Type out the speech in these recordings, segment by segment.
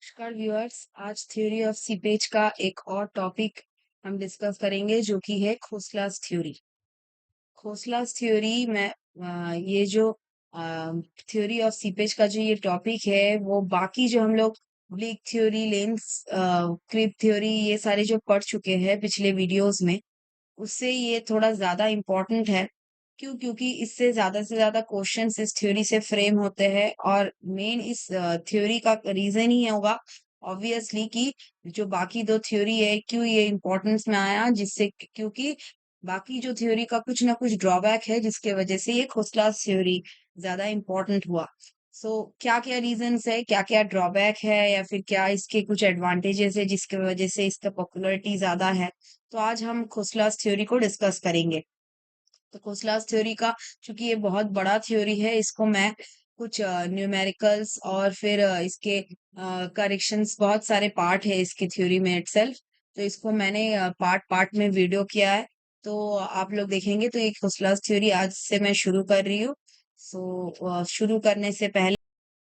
नमस्कार व्यूअर्स। आज theory of seepage का एक और टॉपिक हम डिस्कस करेंगे जो कि है खोसलास थ्योरी। खोसलास थ्योरी में ये जो थ्योरी ऑफ सीपेज का जो ये टॉपिक है वो बाकी जो हम लोग Bligh theory, Lane's creep theory ये सारे जो पढ़ चुके हैं पिछले वीडियोस में, उससे ये थोड़ा ज्यादा इम्पोर्टेंट है। क्यों? क्योंकि इससे ज्यादा से ज्यादा क्वेश्चंस इस थ्योरी से फ्रेम होते हैं और मेन इस थ्योरी का रीजन ही होगा ऑब्वियसली कि जो बाकी दो थ्योरी है क्यों ये इम्पोर्टेंस में आया, जिससे क्योंकि बाकी जो थ्योरी का कुछ ना कुछ ड्रॉबैक है जिसके वजह से ये खोसलास थ्योरी ज्यादा इम्पोर्टेंट हुआ। सो क्या क्या रीजंस है, क्या क्या ड्रॉबैक है या फिर क्या इसके कुछ एडवांटेजेस है जिसकी वजह से इसका पॉपुलैरिटी ज्यादा है, तो आज हम खोसलास थ्योरी को डिस्कस करेंगे। तो कोसलास थ्योरी का, चूंकि ये बहुत बड़ा थ्योरी है, इसको मैं कुछ न्यूमेरिकल्स और फिर इसके करेक्शंस, बहुत सारे पार्ट है इसके थ्योरी में इटसेल्फ। तो इसको मैंने पार्ट पार्ट में वीडियो किया है, तो आप लोग देखेंगे। तो ये कोसलास थ्योरी आज से मैं शुरू कर रही हूँ। सो शुरू करने से पहले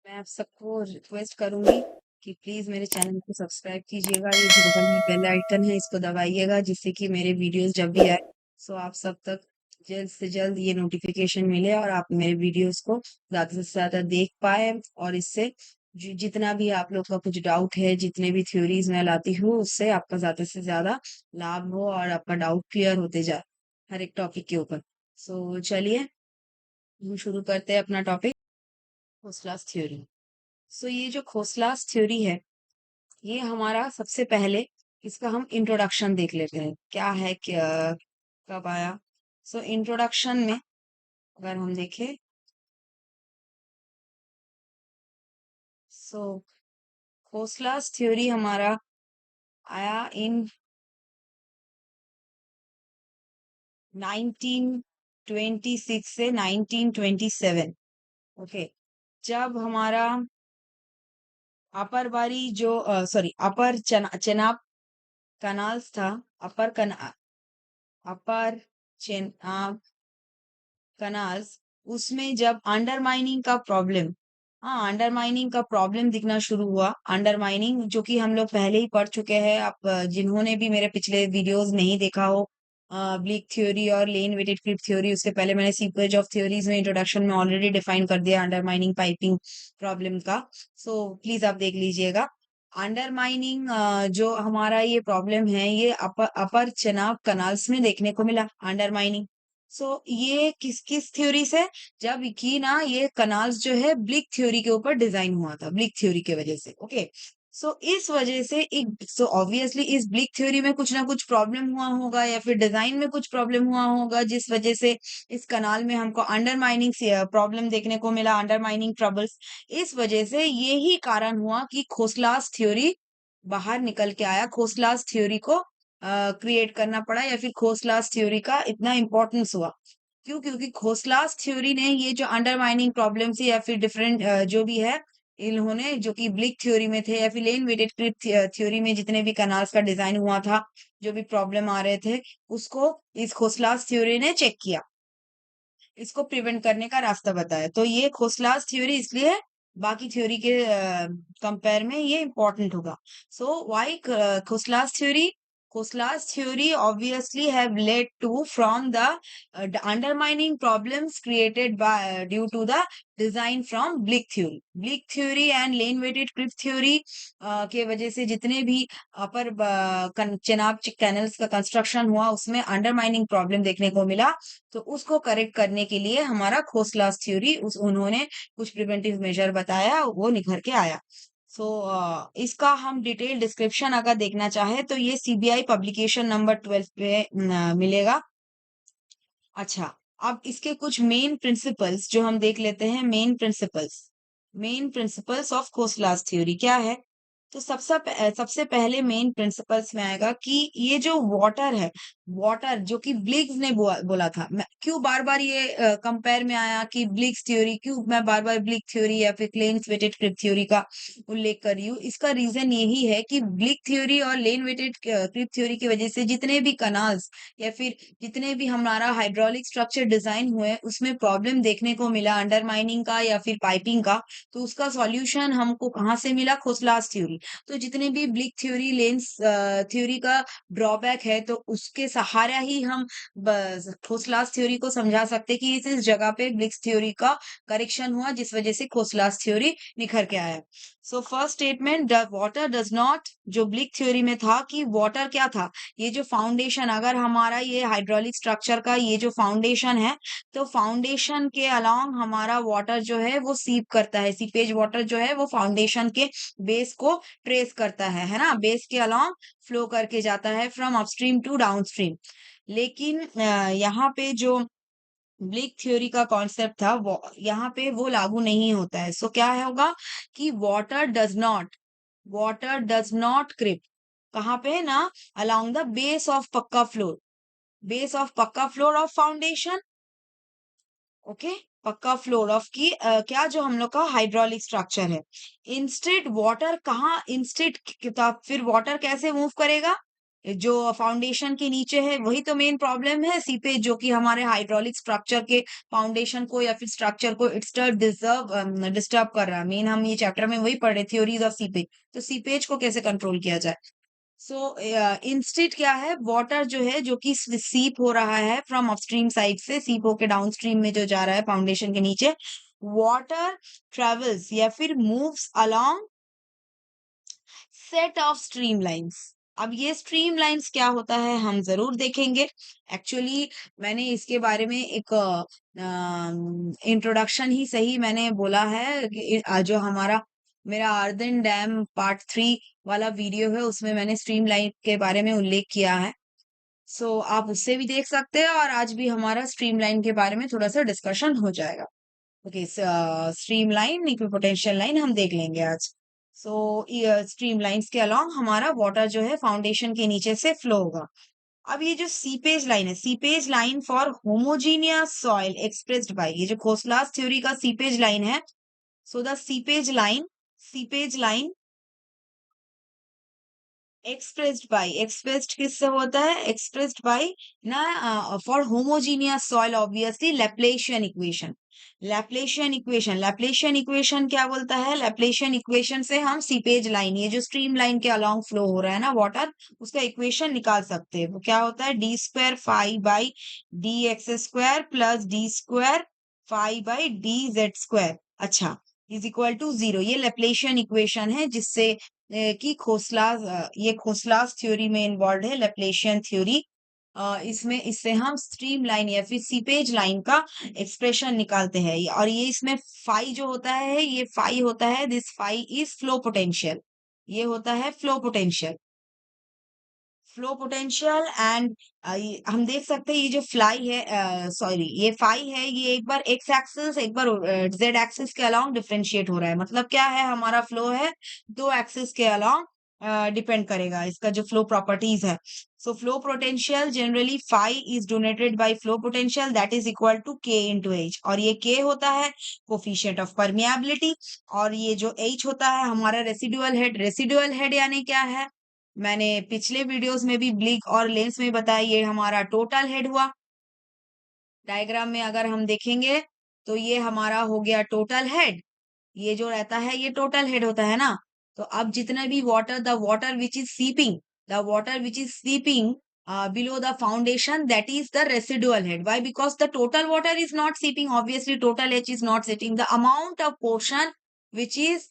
मैं आप सबको रिक्वेस्ट करूंगी कि प्लीज मेरे चैनल को सब्सक्राइब कीजिएगा। ये जो बगल में बेल आइकन है इसको दबाइएगा, जिससे कि मेरे वीडियोस जब भी आए सो आप सब तक जल्द से जल्द ये नोटिफिकेशन मिले और आप मेरे वीडियोस को ज्यादा से ज्यादा देख पाए। और इससे जितना भी आप लोग का कुछ डाउट है, जितने भी थ्योरीज मैं लाती हूँ, उससे आपका ज्यादा से ज्यादा लाभ हो और आपका डाउट क्लियर होते जाए हर एक टॉपिक के ऊपर। सो चलिए हम शुरू करते हैं अपना टॉपिक, खोसलास थ्योरी। सो ये जो खोसलास थ्योरी है, ये हमारा सबसे पहले इसका हम इंट्रोडक्शन देख लेते हैं क्या है, क्या कब आया। सो इंट्रोडक्शन में अगर हम देखें, सो खोसलास थ्योरी हमारा आया इन 1926 से 1927। ओके, जब हमारा अपर बारी जो सॉरी अपर चेनाब कनाल्स था, अपर कना अपर चेनाब कनाल्स, उसमें जब अंडरमाइनिंग का प्रॉब्लम, हाँ अंडरमाइनिंग का प्रॉब्लम दिखना शुरू हुआ। अंडरमाइनिंग जो कि हम लोग पहले ही पढ़ चुके हैं। आप जिन्होंने भी मेरे पिछले वीडियोस नहीं देखा हो, ब्लीक थ्योरी और लेन वेटेड क्लिप थ्योरी, उसके पहले मैंने सीक्वेंस ऑफ थ्योरीज में इंट्रोडक्शन में ऑलरेडी डिफाइन कर दिया अंडरमाइनिंग पाइपिंग प्रॉब्लम का। सो प्लीज आप देख लीजिएगा। अंडरमाइनिंग जो हमारा ये प्रॉब्लम है, ये अपर चेनाब कनाल्स में देखने को मिला अंडरमाइनिंग। ये किस किस थ्योरी से, जब कि ना ये कनाल्स जो है ब्लिक थ्योरी के ऊपर डिजाइन हुआ था, ब्लिक थ्योरी के वजह से। ओके, इस वजह से एक ऑब्वियसली इस ब्लिक थ्योरी में कुछ ना कुछ प्रॉब्लम हुआ होगा या फिर डिजाइन में कुछ प्रॉब्लम हुआ होगा, जिस वजह से इस कनाल में हमको अंडरमाइनिंग प्रॉब्लम देखने को मिला, अंडरमाइनिंग ट्रबल्स। इस वजह से यही कारण हुआ कि खोसलास थ्योरी बाहर निकल के आया, खोसलास थ्योरी को क्रिएट करना पड़ा या फिर खोसलास थ्योरी का इतना इम्पोर्टेंस हुआ। क्यों? क्योंकि खोसलास थ्योरी ने ये जो अंडरमाइनिंग प्रॉब्लम से या फिर डिफरेंट जो भी है, इन्होंने जो कि ब्लिक थ्योरी में थे या फिर लेन वेटेड क्लिप थ्योरी में जितने भी कनाल्स का डिजाइन हुआ था, जो भी प्रॉब्लम आ रहे थे, उसको इस खोसलास थ्योरी ने चेक किया, इसको प्रिवेंट करने का रास्ता बताया। तो ये खोसलास थ्योरी इसलिए बाकी थ्योरी के कंपेयर में ये इंपॉर्टेंट होगा। So why Khosla's theory? Kosla's theory obviously have led to from the undermining problems created by due to the design from Blick theory. Blick theory and lane weighted cliff theory के वजह से जितने भी अपर Chenab canals का construction हुआ, उसमें undermining problem देखने को मिला। तो उसको करेक्ट करने के लिए हमारा खोसलास थ्योरी, उस उन्होंने कुछ प्रिवेंटिव मेजर बताया, वो निखर के आया। इसका हम डिटेल डिस्क्रिप्शन अगर देखना चाहे तो ये सीबीआई पब्लिकेशन नंबर 12 पे मिलेगा। अच्छा, अब इसके कुछ मेन प्रिंसिपल्स जो हम देख लेते हैं। मेन प्रिंसिपल्स ऑफ खोसलास थ्योरी क्या है? तो सबसे पहले मेन प्रिंसिपल्स में आएगा कि ये जो वाटर है, वाटर जो कि ब्लिग्स ने बोला था। क्यों बार बार ये कंपेयर में आया कि ब्लिग्स थ्योरी, क्यों मैं बार बार ब्लिक थ्योरी या फिर लेन्स वेटेड क्लिप थ्योरी का उल्लेख कर रही हूँ? इसका रीजन यही है कि ब्लिक थ्योरी और लेन वेटेड क्लिप थ्योरी की वजह से जितने भी कनाल्स या फिर जितने भी हमारा हाइड्रोलिक स्ट्रक्चर डिजाइन हुए, उसमें प्रॉब्लम देखने को मिला अंडरमाइनिंग का या फिर पाइपिंग का। तो उसका सॉल्यूशन हमको कहाँ से मिला? खोसलास थ्योरी। थ्योरी। तो जितने भी ब्लिक थ्योरी, लेंस थ्योरी का ड्रॉबैक है, तो उसके सहारा ही हम खोसलास थ्योरी को समझा सकते हैं कि इस जगह पे ब्लिक थ्योरी का करेक्शन हुआ, जिस वजह से खोसलास थ्योरी निखर के आया। So first statement, the water does not, जो ब्लिक थ्योरी में था कि वाटर क्या था, ये जो फाउंडेशन, अगर हमारा ये हाइड्रोलिक स्ट्रक्चर का ये जो फाउंडेशन है, तो फाउंडेशन के अलोंग हमारा वाटर जो है वो सीप करता है, सीपेज वाटर जो है वो फाउंडेशन के बेस को ट्रेस करता है ना, बेस के अलोंग फ्लो करके जाता है फ्रॉम अपस्ट्रीम टू डाउनस्ट्रीम। लेकिन यहाँ पे जो ब्लिक थ्योरी का कॉन्सेप्ट था, वो यहाँ पे वो लागू नहीं होता है। सो क्या होगा कि वाटर डज नॉट क्रिप, कहाँ पे ना, अलोंग द बेस ऑफ पक्का फ्लोर, बेस ऑफ पक्का फ्लोर ऑफ फाउंडेशन। ओके, पक्का फ्लोर ऑफ की क्या, जो हम लोग का हाइड्रोलिक स्ट्रक्चर है। इंस्टेड वाटर कहाँ, इंस्टेड, फिर वाटर कैसे मूव करेगा, जो फाउंडेशन के नीचे है, वही तो मेन प्रॉब्लम है, सीपेज, जो कि हमारे हाइड्रोलिक स्ट्रक्चर के फाउंडेशन को या फिर स्ट्रक्चर को डिस्टर्ब कर रहा है। मेन हम ये चैप्टर में वही पढ़ रहे, थ्योरीज ऑफ सीपेज। तो सीपेज को कैसे कंट्रोल किया जाए। सो इंस्टेड क्या है, वाटर जो है, जो कि सीप हो रहा है फ्रॉम अपस्ट्रीम साइड से, सीप होके डाउनस्ट्रीम में जो जा रहा है फाउंडेशन के नीचे, वाटर ट्रेवल्स या फिर moves along set of stream lines. अब ये स्ट्रीम लाइंस क्या होता है हम जरूर देखेंगे। एक्चुअली मैंने इसके बारे में एक इंट्रोडक्शन ही सही मैंने बोला है कि जो हमारा मेरा आर्दन डैम पार्ट 3 वाला वीडियो है, उसमें मैंने स्ट्रीम लाइन के बारे में उल्लेख किया है। सो आप उससे भी देख सकते हैं, और आज भी हमारा स्ट्रीम लाइन के बारे में थोड़ा सा डिस्कशन हो जाएगा। Okay, stream line, equipotential line हम देख लेंगे आज। सो स्ट्रीम लाइंस के अलोंग हमारा वाटर जो है फाउंडेशन के नीचे से फ्लो होगा। अब ये जो सीपेज लाइन है, seepage line for homogeneous soil expressed by, ये जो खोसलास थ्योरी का सीपेज लाइन है। So the seepage line expressed किससे होता है, एक्सप्रेस्ड बाय ना, for homogeneous soil obviously Laplacian equation क्या बोलता है, लैप्लेशियन इक्वेशन से हम सीपेज लाइन, ये जो स्ट्रीम लाइन के अलोंग फ्लो हो रहा है ना वाटर, उसका इक्वेशन निकाल सकते हैं। वो क्या होता है, D square five by D x square plus D square five by D Z square, अच्छा, इज इक्वल टू 0। ये लैप्लेशियन इक्वेशन है, जिससे कि ये खोसलास थ्योरी में इन्वॉल्व है, लैप्लेशियन थ्योरी। इसमें इससे हम स्ट्रीम लाइन या फिर सीपेज लाइन का एक्सप्रेशन निकालते हैं। और ये इसमें फाई जो होता है, ये फाई होता है, this phi is flow potential, ये होता है फ्लो पोटेंशियल, एंड हम देख सकते हैं ये जो फ्लाई है, सॉरी, ये फाई है, ये एक बार एक्स एक्सिस एक बार जेड एक्सिस के अलोंग डिफरेंशिएट हो रहा है। मतलब क्या है, हमारा फ्लो है दो एक्सिस के अलोंग डिपेंड करेगा, इसका जो फ्लो प्रॉपर्टीज है। So flow potential generally phi is denoted by flow potential that is equal to K into H, और ये के होता है कोफिशिएंट ऑफ परमिएबिलिटी, और ये जो एच होता है हमारा रेसिडुअल हेड। रेसिडुअल हेड यानी क्या है, मैंने पिछले वीडियोस में भी ब्लिक और लेंस में बताया, ये हमारा टोटल हेड हुआ। डायग्राम में अगर हम देखेंगे तो ये हमारा हो गया टोटल हेड, ये जो रहता है ये टोटल हेड होता है ना। तो अब जितना भी water, the water which is seeping below the foundation, that is the residual head. Why? Because the total water is not seeping, obviously total H is not seeping, the amount of portion which is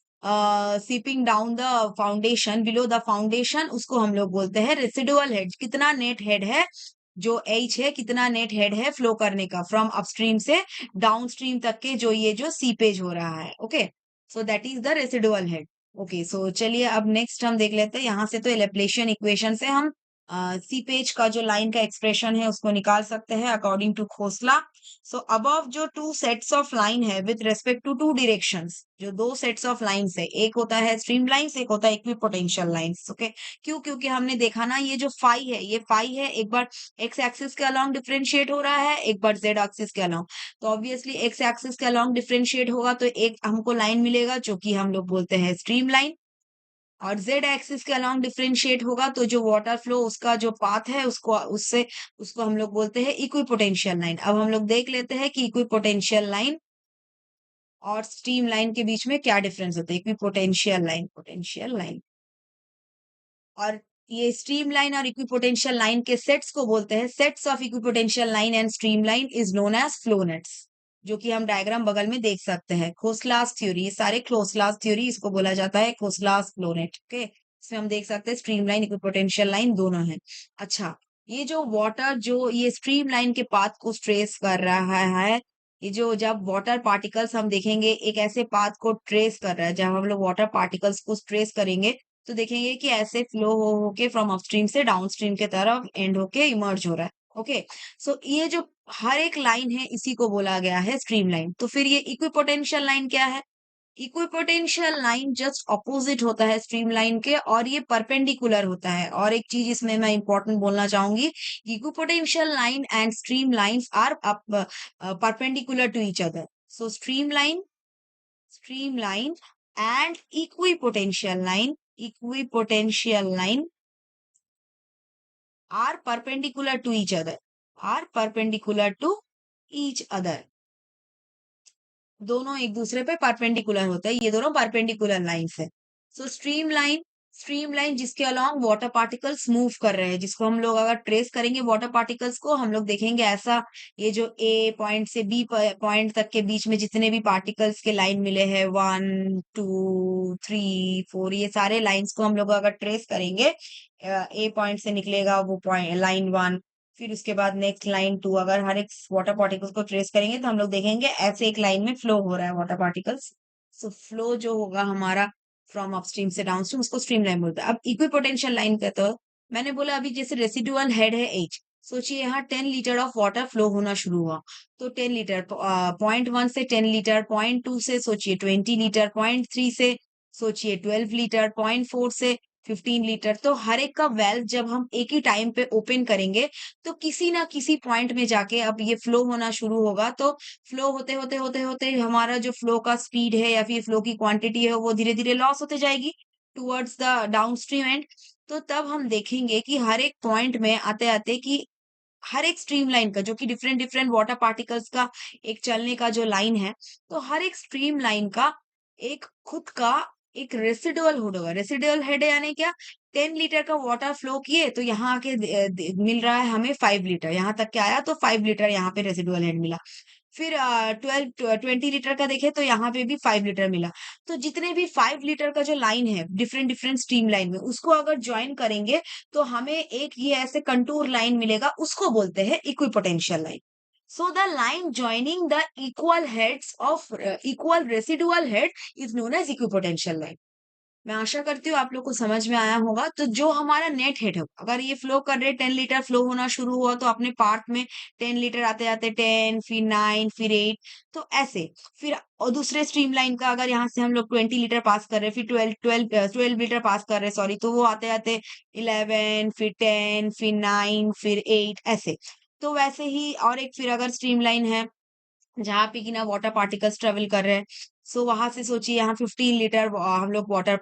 seeping down the foundation, below the foundation, उसको हम लोग बोलते हैं residual head। कितना net head है, जो H है, कितना नेट हेड है फ्लो करने का फ्रॉम अपस्ट्रीम से डाउनस्ट्रीम तक के, जो ये जो सीपेज हो रहा है। Okay, so that is the residual head. Okay, so चलिए अब नेक्स्ट हम देख लेते हैं। यहां से तो लैप्लेशियन इक्वेशन से हम सीपेज का जो लाइन का एक्सप्रेशन है उसको निकाल सकते हैं according to Khosla. So above जो टू सेट्स ऑफ लाइन है with respect to two directions, जो दो सेट्स ऑफ लाइंस है, एक होता है स्ट्रीम लाइंस, एक होता है इक्विपोटेंशियल लाइंस। ओके, क्यों, क्योंकि हमने देखा ना, ये जो फाई है, ये फाई है, एक बार एक्स एक्सिस के अलोंग डिफरेंशिएट हो रहा है, एक बार जेड एक्सिस के अलोंग। तो ऑब्वियसली एक्स एक्सिस के अलोंग डिफरेंशिएट होगा तो एक हमको लाइन मिलेगा जो कि हम लोग बोलते हैं स्ट्रीम लाइन, और जेड एक्सिस के अलोंग डिफरेंशिएट होगा तो जो वाटर फ्लो उसका जो पाथ है उसको हम लोग बोलते हैं इक्विपोटेंशियल लाइन। अब हम लोग देख लेते हैं कि इक्विपोटेंशियल लाइन और स्ट्रीम लाइन के बीच में क्या डिफरेंस होता है। इक्विपोटेंशियल लाइन, पोटेंशियल लाइन, और ये स्ट्रीम लाइन और इक्विपोटेंशियल लाइन के सेट्स को बोलते हैं sets of equipotential line and stream line is known as flow nets, जो कि हम डायग्राम बगल में देख सकते हैं। खोसलास थ्योरी, ये सारे खोसलास थ्योरी इसको बोला जाता है खोसलास फ्लो नेट। ओके, इसमें हम देख सकते हैं स्ट्रीम लाइन इक्विपोटेंशियल लाइन दोनों है। अच्छा, ये जो वाटर जो ये स्ट्रीम लाइन के पाथ को ट्रेस कर रहा है, ये जो जब वाटर पार्टिकल्स हम देखेंगे एक ऐसे पाथ को ट्रेस कर रहा है, जब हम लोग वाटर पार्टिकल्स को ट्रेस करेंगे तो देखेंगे कि ऐसे फ्लो हो होके फ्रॉम अपस्ट्रीम से डाउनस्ट्रीम के तरफ एंड होके इमर्ज हो रहा है। ओके, सो ये जो हर एक लाइन है इसी को बोला गया है स्ट्रीम लाइन। तो फिर ये इक्विपोटेंशियल लाइन क्या है? इक्विपोटेंशियल लाइन जस्ट ऑपोजिट होता है स्ट्रीम लाइन के, और ये परपेंडिकुलर होता है। और एक चीज इसमें मैं इंपॉर्टेंट बोलना चाहूंगी, equipotential line and stream lines are perpendicular to each other. So stream line and equipotential line are perpendicular to each other, दोनों एक दूसरे पे परपेंडिकुलर होते हैं, ये दोनों परपेंडिकुलर लाइंस है। सो स्ट्रीम लाइन जिसके अलोंग वाटर पार्टिकल्स मूव कर रहे हैं, जिसको हम लोग अगर ट्रेस करेंगे वाटर पार्टिकल्स को, हम लोग देखेंगे ऐसा, ये जो ए पॉइंट से बी पॉइंट तक के बीच में जितने भी पार्टिकल्स के लाइन मिले हैं 1 2 3 4, ये सारे लाइंस को हम लोग अगर ट्रेस करेंगे, ए पॉइंट से निकलेगा वो पॉइंट लाइन 1, फिर उसके बाद नेक्स्ट लाइन 2, अगर हर एक वाटर पार्टिकल्स को ट्रेस करेंगे तो हम लोग देखेंगे ऐसे एक लाइन में फ्लो हो रहा है वाटर पार्टिकल्स। सो फ्लो जो होगा हमारा फ्रॉम अपस्ट्रीम से डाउनस्ट्रीम, उसको स्ट्रीम लाइन बोलते हैं। अब इक्विपोटेंशियल लाइन का तो मैंने बोला अभी जैसे रेसिडुअल हेड है एच, सोचिए यहाँ 10 लीटर ऑफ वाटर फ्लो होना शुरू हुआ, तो 10 लीटर, .1 से 10 लीटर, .2 से सोचिए 20 लीटर, .3 से सोचिए 12 लीटर, .4 से 15 लीटर। तो हर एक का वेल जब हम एक ही टाइम पे ओपन करेंगे तो किसी ना किसी पॉइंट में जाके अब ये फ्लो होना शुरू होगा। तो फ्लो होते होते होते होते हमारा जो फ्लो का स्पीड है या फिर फ्लो की क्वांटिटी है वो धीरे धीरे लॉस होते जाएगी टुवर्ड्स द डाउनस्ट्रीम एंड। तो तब हम देखेंगे कि हर एक पॉइंट में आते आते कि हर एक स्ट्रीम लाइन का, जो कि डिफरेंट डिफरेंट वाटर पार्टिकल्स का एक चलने का जो लाइन है, तो हर एक स्ट्रीम लाइन का एक खुद का एक रेसिडुअल हेड होगा। रेसिडुअल हेड यानी क्या? 10 लीटर का वाटर फ्लो किए तो यहाँ आके मिल रहा है हमें 5 लीटर, यहाँ तक के आया तो 5 लीटर यहाँ पे रेसिडुअल हेड मिला। फिर 20 लीटर का देखे तो यहाँ पे भी 5 लीटर मिला। तो जितने भी 5 लीटर का जो लाइन है डिफरेंट डिफरेंट स्ट्रीम लाइन में, उसको अगर ज्वाइन करेंगे तो हमें एक ये ऐसे कंटूर लाइन मिलेगा, उसको बोलते हैं equipotential line. So the line joining the equal residual head is known as equipotential line. मैं आशा करती हूँ आप लोग को समझ में आया होगा। तो जो हमारा नेट हेड है, अगर ये फ्लो कर रहे 10 लीटर फ्लो होना शुरू हुआ तो अपने पार्ट में 10 लीटर आते आते 10, फिर 9, फिर 8, तो ऐसे। फिर और दूसरे स्ट्रीम लाइन का अगर यहाँ से हम लोग 20 लीटर पास कर रहे हैं, फिर 12 लीटर पास कर रहे हैं, सॉरी, तो वो आते आते 11, फिर 10, फिर 9, फिर 8, ऐसे। तो वैसे ही और एक फिर अगर स्ट्रीम लाइन है जहाँ पे कि ना वाटर पार्टिकल्स ट्रेवल कर रहे हैं, सो वहां से सोचिए यहाँ 15 लीटर हम लोग वाटर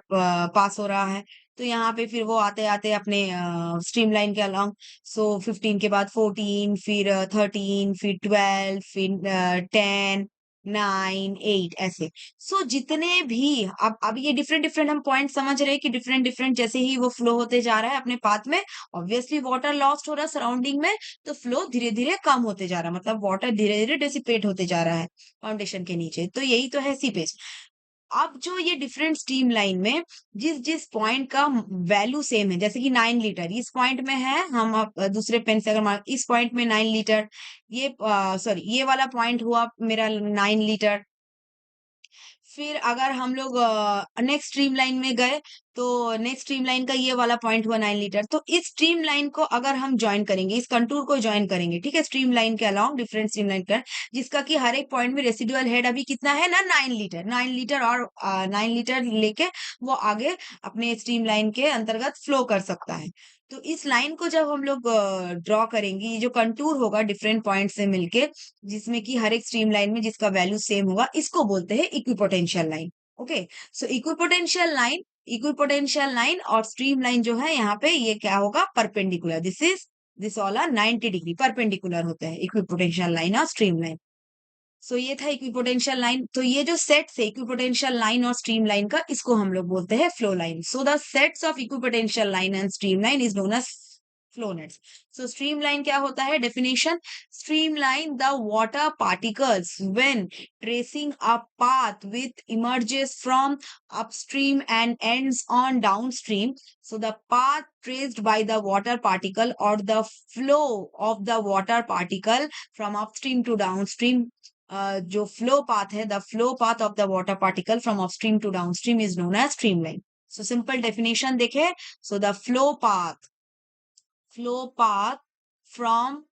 पास हो रहा है, तो यहाँ पे फिर वो आते आते अपने स्ट्रीम लाइन के अलॉन्ग, सो 15 के बाद 14, फिर 13, फिर 12, फिर 10, 9, 8, ऐसे। सो जितने भी अब ये डिफरेंट डिफरेंट हम पॉइंट समझ रहे हैं कि डिफरेंट डिफरेंट जैसे ही वो फ्लो होते जा रहा है अपने पाथ में, ऑब्वियसली वाटर लॉस्ट हो रहा है सराउंडिंग में, तो फ्लो धीरे धीरे कम होते जा रहा है, मतलब वाटर धीरे धीरे डिसिपेट होते जा रहा है फाउंडेशन के नीचे। तो यही तो है सीपेज। अब जो ये डिफरेंट स्ट्रीम लाइन में जिस जिस पॉइंट का वैल्यू सेम है, जैसे कि 9 लीटर इस पॉइंट में है, हम दूसरे पेन से अगर इस पॉइंट में 9 लीटर, ये सॉरी ये वाला पॉइंट हुआ मेरा 9 लीटर। फिर अगर हम लोग नेक्स्ट स्ट्रीम लाइन में गए तो नेक्स्ट स्ट्रीम लाइन का ये वाला पॉइंट हुआ 9 लीटर। तो इस स्ट्रीम लाइन को अगर हम ज्वाइन करेंगे, इस कंटूर को ज्वाइन करेंगे, ठीक है, स्ट्रीम लाइन के अलाउंग डिफरेंट स्ट्रीम लाइन कर, जिसका कि हर एक पॉइंट में रेसिडुअल हेड अभी कितना है ना, 9 लीटर, 9 लीटर और 9 लीटर लेके वो आगे अपने स्ट्रीम लाइन के अंतर्गत फ्लो कर सकता है। तो इस लाइन को जब हम लोग ड्रॉ करेंगे, ये जो कंटूर होगा डिफरेंट पॉइंट से मिलके, जिसमें कि हर एक स्ट्रीम लाइन में जिसका वैल्यू सेम होगा, इसको बोलते हैं equipotential line. Okay, so equipotential line और स्ट्रीम लाइन जो है यहाँ पे ये क्या होगा, perpendicular. This all are 90 degree perpendicular होते हैं इक्विपोटेंशियल लाइन और स्ट्रीम लाइन। सो ये था इक्विपोटेंशियल लाइन। तो ये जो सेट्स है इक्विपोटेंशियल लाइन और स्ट्रीम लाइन का, इसको हम लोग बोलते हैं flow line. So the sets of equipotential line and stream line is known as flow nets. So stream line क्या होता है? Definition: stream line the water particles when tracing a path with emerges from upstream and ends on downstream. So the path traced by the water particle or the flow of the water particle from upstream to downstream, जो flow path है, the flow path of the water particle from upstream to downstream is known as stream line. So simple definition देखे, so the flow path from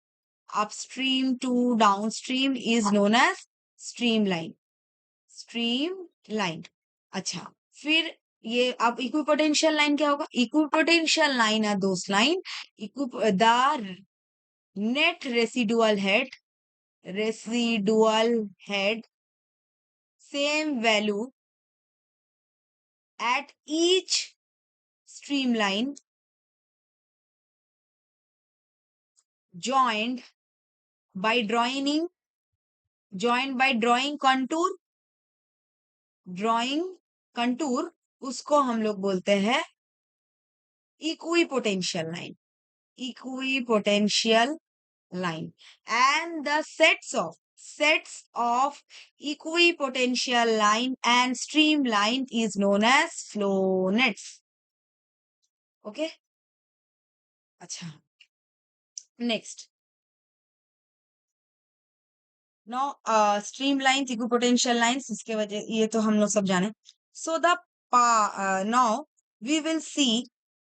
upstream to downstream is known as stream line. Stream line. अच्छा, फिर ये अब equipotential line क्या होगा? Equipotential line are those line the net residual head same value at each streamline joined by drawing contour, उसको हम लोग बोलते हैं equipotential line. and the sets of equipotential line and streamline is known as flow nets. Okay, अच्छा, next now streamlines, equipotential lines, इसके वजह ये तो हम लोग सब जाने। so the now we will see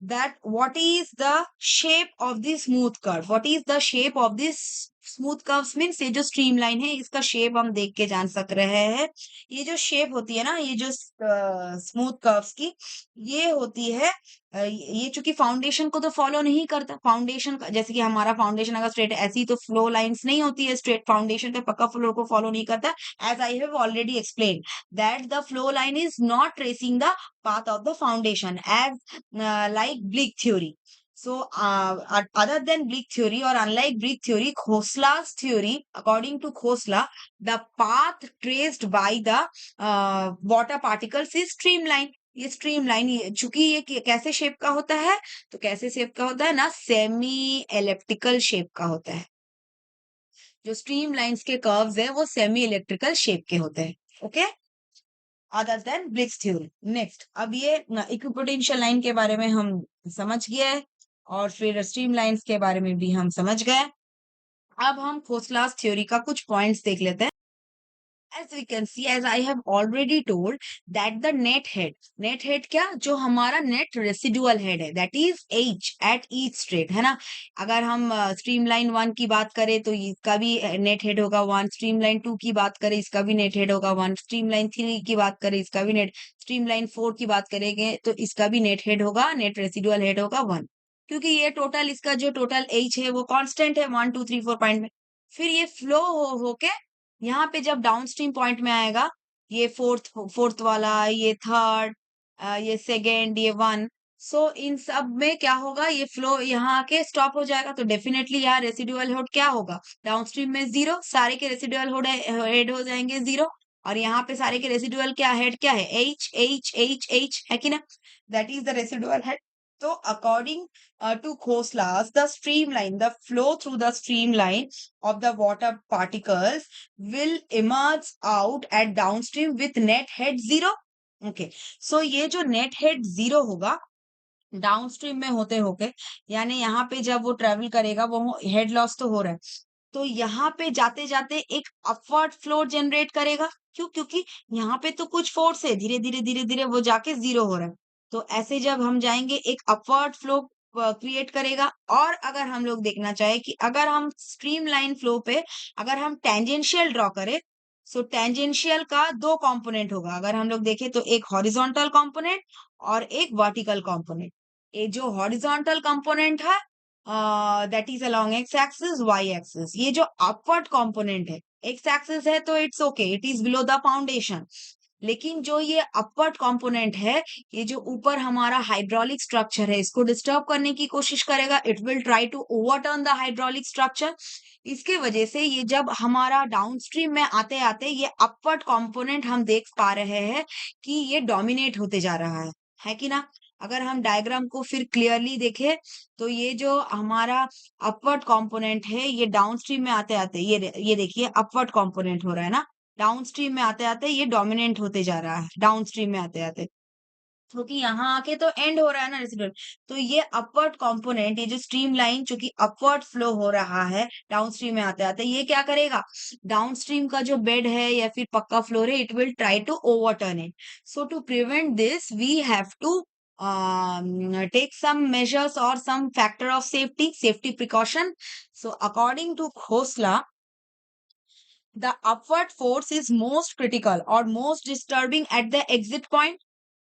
that what is the shape of the smooth curve, what is the shape of this smooth curves means ये जो स्ट्रीम लाइन है इसका शेप हम देख के जान सक रहे हैं। ये जो शेप होती है ना, ये जो स्मूथ कर्व्स की, ये होती है ये चूंकि फाउंडेशन को तो फॉलो नहीं करता, फाउंडेशन का जैसे कि हमारा फाउंडेशन अगर स्ट्रेट ऐसी तो फ्लो लाइंस नहीं होती है, स्ट्रेट फाउंडेशन का पक्का फ्लो को फॉलो नहीं करता। As I have already explain that the flow line is not tracing the path of the foundation as like Bleak theory. So other than Bleak theory or unlike Bleak theory, Khosla's theory, according to Khosla, the path traced by the water particles is streamline. ये streamline, चूंकि ये कैसे shape का होता है, तो कैसे shape का होता है ना, सेमी एलिप्टिकल शेप का होता है। जो स्ट्रीम लाइंस के कर्व्स है वो सेमी इलेक्ट्रिकल शेप के होते हैं। Okay, other than Bligh's theory. Next, अब ये इक्विपोटेंशियल लाइन के बारे में हम समझ गए और फिर स्ट्रीम लाइंस के बारे में भी हम समझ गए। अब हम खोसलास थ्योरी का कुछ पॉइंट्स देख लेते हैं। as we can see, as I have already told that the net head क्या, जो हमारा net residual head है, that is H at each straight, है ना। अगर हम स्ट्रीमलाइन 1 की बात करें तो इसका भी नेट हेड होगा 1, स्ट्रीमलाइन 2 की बात करें इसका भी नेट हेड होगा 1, स्ट्रीमलाइन 3 की बात करें इसका भी नेट, स्ट्रीमलाइन 4 की बात करेंगे तो इसका भी नेट हेड होगा, नेट रेसिडुअल हेड होगा 1, क्योंकि ये टोटल, इसका जो टोटल H है वो कांस्टेंट है 1 2 3 4 पॉइंट में। फिर ये फ्लो होके यहाँ पे जब डाउनस्ट्रीम पॉइंट में आएगा, ये फोर्थ वाला, ये थर्ड, ये सेकेंड, ये 1, सो इन सब में क्या होगा, ये फ्लो यहाँ आके स्टॉप हो जाएगा। तो डेफिनेटली यहाँ रेसिडुअल हेड क्या होगा, डाउनस्ट्रीम में 0, सारे के रेसिडुअल हेड हो जाएंगे 0, और यहाँ पे सारे के रेसिडुअल क्या हेड क्या है, H H H H है कि ना, that is the residual head. So according to Khoslas, the flow through the streamline of the water particles will emerge out at downstream with net head 0. Okay, so ये जो net head 0 होगा downstream में होते होके, यानी यहाँ पे जब वो ट्रेवल करेगा वो हेड लॉस तो हो रहा है, तो यहाँ पे जाते जाते एक अपवर्ड फ्लो जनरेट करेगा। क्यों? क्योंकि यहाँ पे तो कुछ फोर्स है, धीरे धीरे धीरे धीरे वो जाके 0 हो रहा है। तो ऐसे जब हम जाएंगे एक अपवर्ड फ्लो क्रिएट करेगा। और अगर हम लोग देखना चाहे कि अगर हम स्ट्रीम लाइन फ्लो पे अगर हम टेंजेंशियल ड्रॉ करें, सो टेंजेंशियल का 2 कंपोनेंट होगा। अगर हम लोग देखें तो एक हॉरिजॉन्टल कंपोनेंट और एक वर्टिकल कंपोनेंट। ये जो हॉरिजॉन्टल कंपोनेंट है that is along X axis Y axis. ये जो अपवर्ड कंपोनेंट है, एक्स एक्सिस है तो it's okay, it is below the foundation, लेकिन जो ये अपवर्ड कंपोनेंट है, ये जो ऊपर हमारा हाइड्रोलिक स्ट्रक्चर है, इसको डिस्टर्ब करने की कोशिश करेगा। It will try to overturn the hydraulic structure. इसके वजह से ये जब हमारा डाउनस्ट्रीम में आते आते ये अपवर्ड कंपोनेंट हम देख पा रहे हैं कि ये डोमिनेट होते जा रहा है कि ना? अगर हम डायग्राम को फिर क्लियरली देखें तो ये जो हमारा अपवर्ड कंपोनेंट है, ये डाउनस्ट्रीम में आते आते ये देखिए अपवर्ड कंपोनेंट हो रहा है ना, डाउनस्ट्रीम में आते आते ये डोमिनेंट होते जा रहा है डाउनस्ट्रीम में आते आते, क्योंकि यहाँ आके तो एंड हो रहा है ना रेसिडुअल। तो ये अपवर्ड कंपोनेंट, ये जो स्ट्रीम लाइन जो कि अपवर्ड फ्लो हो रहा है डाउनस्ट्रीम में आते आते, ये क्या करेगा, डाउनस्ट्रीम का जो बेड है या फिर पक्का फ्लोर है, it will try to overturn it. So to prevent this we have to take some measures or some factor of safety precaution. So according to Khosla, the upward force is most critical or most disturbing at the exit point.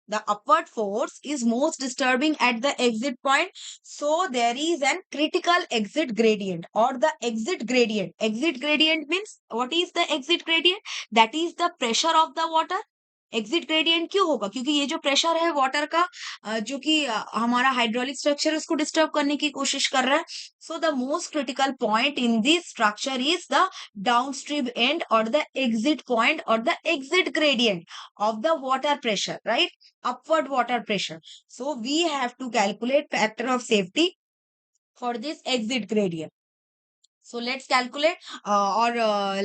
The upward force is most disturbing at the exit point. So there is an critical exit gradient or the exit gradient. Exit gradient means, what is the exit gradient? That is the pressure of the water. Exit gradient क्यों होगा? क्योंकि ये जो pressure है water का, जो कि हमारा हाइड्रोलिक स्ट्रक्चर उसको डिस्टर्ब करने की कोशिश कर रहा है। So the most critical point in this structure is the downstream end और द एग्जिट पॉइंट और the exit gradient of the water pressure, right? Upward water pressure. So we have to calculate factor of safety for this exit gradient. So let's calculate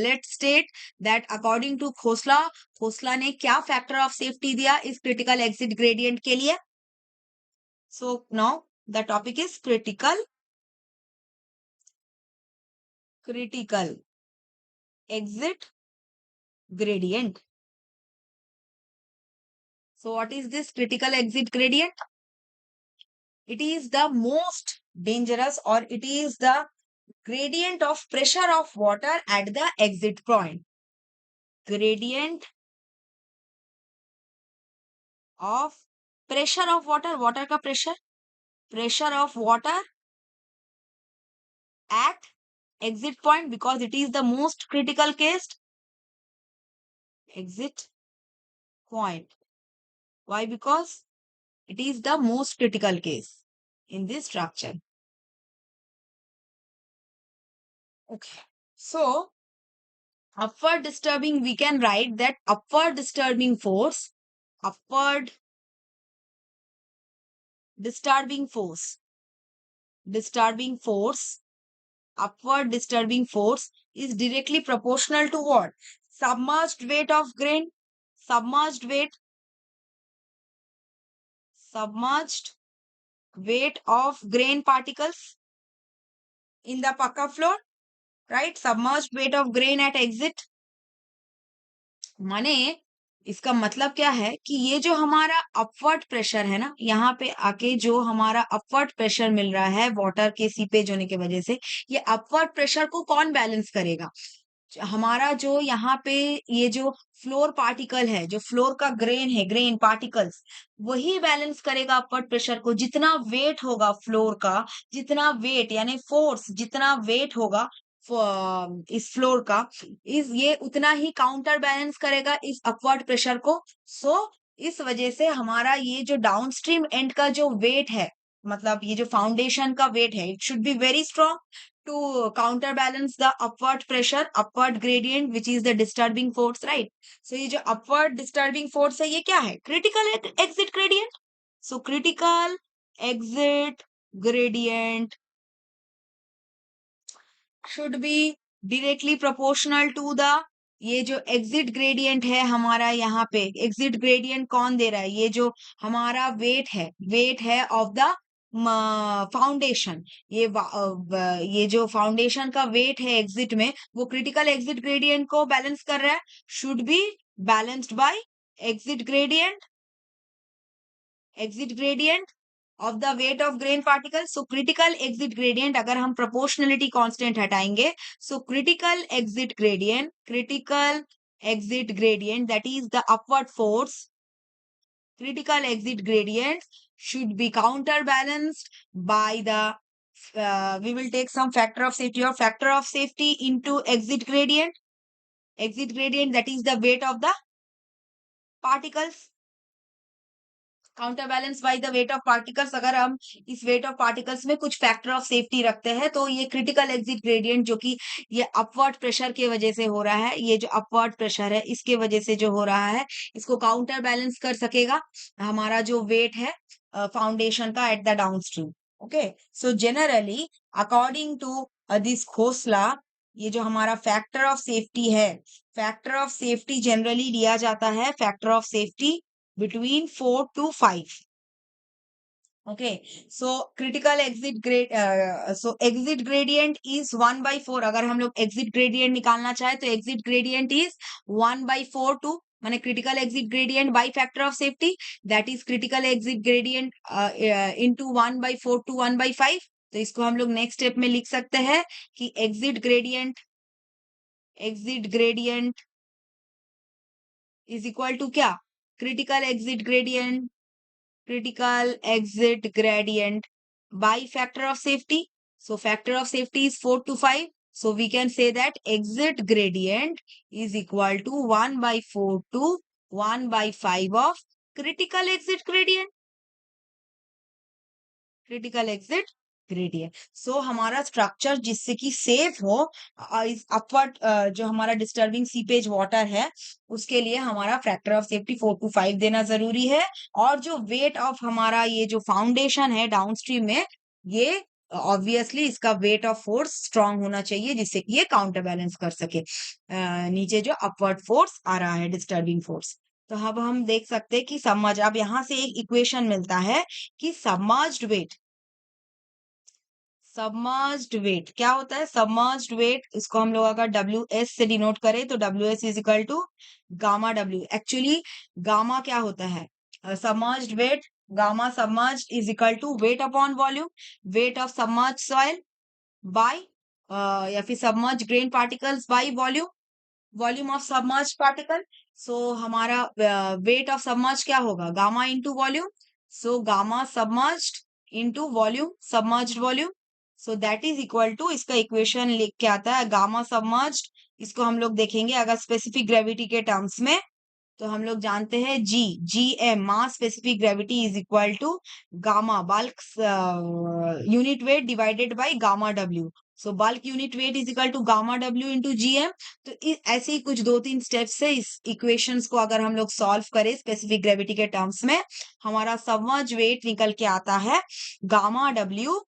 let's state that according to Khosla, Khosla ने क्या factor of safety दिया इस critical exit gradient के लिए? So now the topic is critical exit gradient. So what is this critical exit gradient? It is the most dangerous or it is the gradient of pressure of water at the exit point. Gradient of pressure of water, water का pressure of water at exit point, because it is the most critical case. Exit point. Why? Because it is the most critical case in this structure. Okay. So, upward disturbing, we can write that upward disturbing force, upward disturbing force, upward disturbing force is directly proportional to what? Submerged weight of grain, submerged weight of grain particles in the pucker floor, right? Submerged weight of grain at exit. माने इसका मतलब क्या है कि ये जो हमारा upward pressure है ना, यहाँ पे आके जो हमारा अपवर्ड प्रेशर मिल रहा है वाटर के सीपेज होने की वजह से, ये अपवर्ड प्रेशर को कौन बैलेंस करेगा? हमारा जो यहाँ पे ये जो फ्लोर पार्टिकल है, जो फ्लोर का ग्रेन है, ग्रेन पार्टिकल्स, वही बैलेंस करेगा अपवर्ड प्रेशर को। जितना वेट होगा फ्लोर का, जितना वेट यानी फोर्स, जितना वेट होगा इस फ्लोर का, इस ये उतना ही काउंटर बैलेंस करेगा इस अपवर्ड प्रेशर को। सो इस वजह से हमारा ये जो डाउनस्ट्रीम एंड का जो वेट है, मतलब ये जो फाउंडेशन का वेट है, it should be very strong to counterbalance the upward pressure, upward gradient, which is the disturbing force, right? So ये जो upward disturbing force है, ये क्या है? Critical exit gradient. So critical exit gradient should be directly proportional to the, ये जो exit gradient है हमारा यहाँ पे, exit gradient कौन दे रहा है? ये जो हमारा weight है of the फाउंडेशन, ये जो फाउंडेशन का वेट है एग्जिट में, वो क्रिटिकल एग्जिट ग्रेडियंट को बैलेंस कर रहा है। Should be balanced bye exit gradient of the weight of grain particle. So critical exit gradient, अगर हम प्रोपोर्शनलिटी कांस्टेंट हटाएंगे, so critical exit gradient that is the upward force, critical exit gradient should be counterbalanced by the we will take some factor of safety or factor of safety into exit gradient that is the weight of the particles, counter balance by the weight of particles. अगर हम इस weight of particles में कुछ factor of safety रखते हैं तो ये critical exit gradient जो कि ये अपवर्ड प्रेशर के वजह से हो रहा है, ये जो अपवर्ड प्रेशर है इसके वजह से जो हो रहा है, इसको काउंटर बैलेंस कर सकेगा हमारा जो वेट है फाउंडेशन का at the downstream. Okay, so generally according to this Khosla, ये जो हमारा फैक्टर ऑफ सेफ्टी है, फैक्टर ऑफ सेफ्टी जनरली लिया जाता है, factor of safety between 4 to 5. Okay, so critical exit grade, so exit gradient is 1 by 4. अगर हम लोग exit gradient निकालना चाहे तो exit gradient is 1 by 4 to माने critical exit gradient by factor of safety, that is critical exit gradient into 1 by 4 to 1 by 5. तो इसको हम लोग नेक्स्ट स्टेप में लिख सकते हैं कि exit gradient is equal to क्या, critical exit gradient by factor of safety. So factor of safety is 4 to 5. So we can say that exit gradient is equal to 1 by 4 to 1 by 5 of critical exit gradient. Critical exit gradient. So हमारा structure जिससे कि safe हो, इस upward जो हमारा disturbing seepage water है उसके लिए हमारा फैक्टर ऑफ सेफ्टी 4 to 5 देना जरूरी है। और जो वेट ऑफ हमारा ये जो फाउंडेशन है डाउनस्ट्रीम में, ये ऑब्वियसली इसका वेट ऑफ फोर्स स्ट्रांग होना चाहिए जिससे कि ये काउंटर बैलेंस कर सके नीचे जो अपवर्ड फोर्स आ रहा है, डिस्टर्बिंग फोर्स। तो अब हम देख सकते हैं कि सबमर्ज, अब यहाँ से एक इक्वेशन मिलता है कि सबमर्ज्ड वेट क्या होता है। सबमर्ज्ड वेट इसको हम लोग अगर डब्ल्यू एस से डिनोट करें तो W S is equal to gamma W. Actually gamma क्या होता है, submerged weight, gamma submerged is equal to weight upon volume, weight of submerged soil by या फिर submerged grain particles by volume, volume of submerged particle. So हमारा weight of submerged क्या होगा, gamma into volume. So gamma submerged into volume, submerged volume. So that is equal to, इसका equation लिख के आता है गामा सबमर्ज्ड, इसको हम लोग देखेंगे अगर स्पेसिफिक ग्रेविटी के टर्म्स में तो हम लोग जानते हैं G M mass specific gravity is equal to gamma bulk unit weight divided by gamma W. So bulk unit weight is equal to gamma W into G M. तो ऐसे ही कुछ 2-3 स्टेप्स से इस इक्वेशंस को अगर हम लोग सॉल्व करें स्पेसिफिक ग्रेविटी के टर्म्स में, हमारा सबमर्ज वेट निकल के आता है gamma W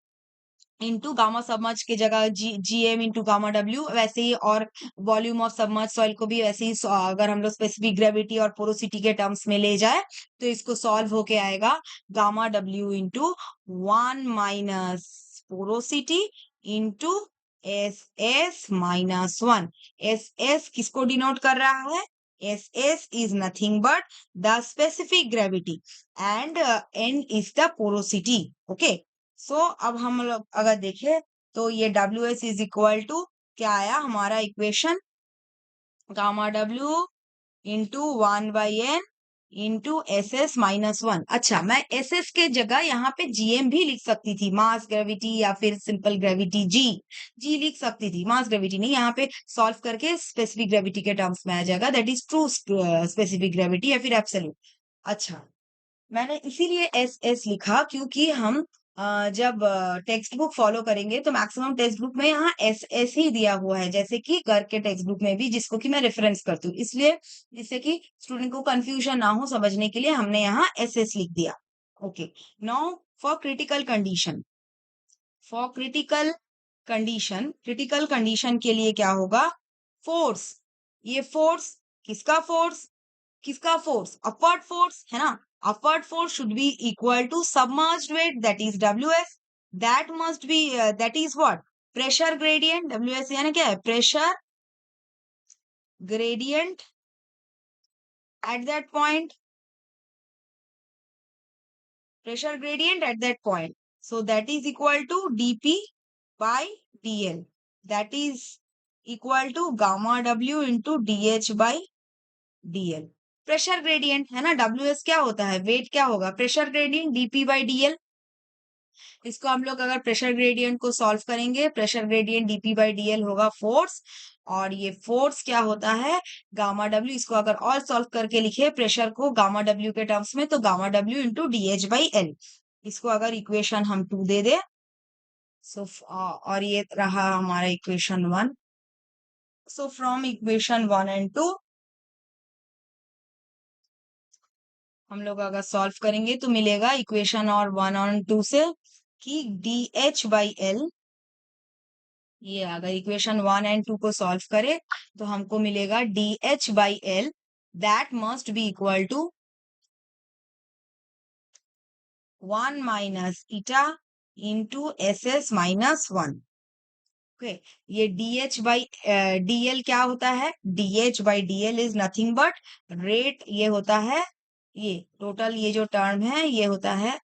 into gamma submerge की जगह G M into gamma W. वैसे ही और वॉल्यूम ऑफ सबमर्ज सॉइल को भी वैसे ही अगर हम लोग स्पेसिफिक ग्रेविटी और पोरोसिटी के टर्म्स में ले जाए तो इसको सॉल्व होके आएगा gamma W into 1 minus porosity into S S minus 1। S S किसको डिनोट कर रहा है, S S is nothing but the specific gravity and N is the porosity. Okay, so अब हम लोग अगर देखें तो ये W S is equal to क्या आया हमारा equation, gamma W into 1 by N into S S minus 1। अच्छा, मैं एस एस के जगह यहाँ पे जीएम भी लिख सकती थी, मास ग्रेविटी या फिर सिंपल ग्रेविटी, जी लिख सकती थी, मास ग्रेविटी नहीं। यहाँ पे सॉल्व करके स्पेसिफिक ग्रेविटी के टर्म्स में आ जाएगा, that is true specific gravity या फिर एब्सोल्यूट। अच्छा, मैंने इसीलिए एस एस लिखा क्योंकि हम जब टेक्स्ट बुक फॉलो करेंगे तो मैक्सिमम टेक्स्ट बुक में यहाँ एस एस ही दिया हुआ है, जैसे कि घर के टेक्स्ट बुक में भी, जिसको कि मैं रेफरेंस करती हूँ, इसलिए जिससे कि स्टूडेंट को कंफ्यूजन ना हो समझने के लिए हमने यहाँ एस एस लिख दिया। Okay, now for critical condition, for critical condition के लिए क्या होगा, फोर्स, ये फोर्स किसका फोर्स, अपवर्ड फोर्स है ना। Upward force should be equal to submerged weight that is WS, that must be that is what, pressure gradient. WS यानी क्या है, pressure gradient at that point, pressure gradient at that point. So that is equal to dp by dl, that is equal to gamma w into dh by dl। Pressure gradient है ना, W क्या होता है, weight क्या होगा, pressure gradient DP by DL. इसको हम लोग अगर प्रेशर ग्रेडियंट को सॉल्व करेंगे, pressure gradient DP by DL होगा फोर्स, और ये फोर्स क्या होता है, गामा डब्ल्यू। इसको अगर और सॉल्व करके लिखे प्रेशर को गामा डब्ल्यू के टर्म्स में, तो gamma W into D H by L. इसको अगर इक्वेशन हम 2 दे दे, सो और ये रहा हमारा equation 1। So from equation 1 and 2 हम लोग अगर सॉल्व करेंगे तो मिलेगा इक्वेशन और 1 और 2 से कि डी एच बाई एल, ये अगर इक्वेशन 1 एंड 2 को सॉल्व करे तो हमको मिलेगा D H by L, that must be equal to 1 minus eta into S S minus 1। Okay, ये dh बाई dl क्या होता है, dh by dl is nothing but rate. ये होता है, ये टोटल ये जो टर्म है ये होता है,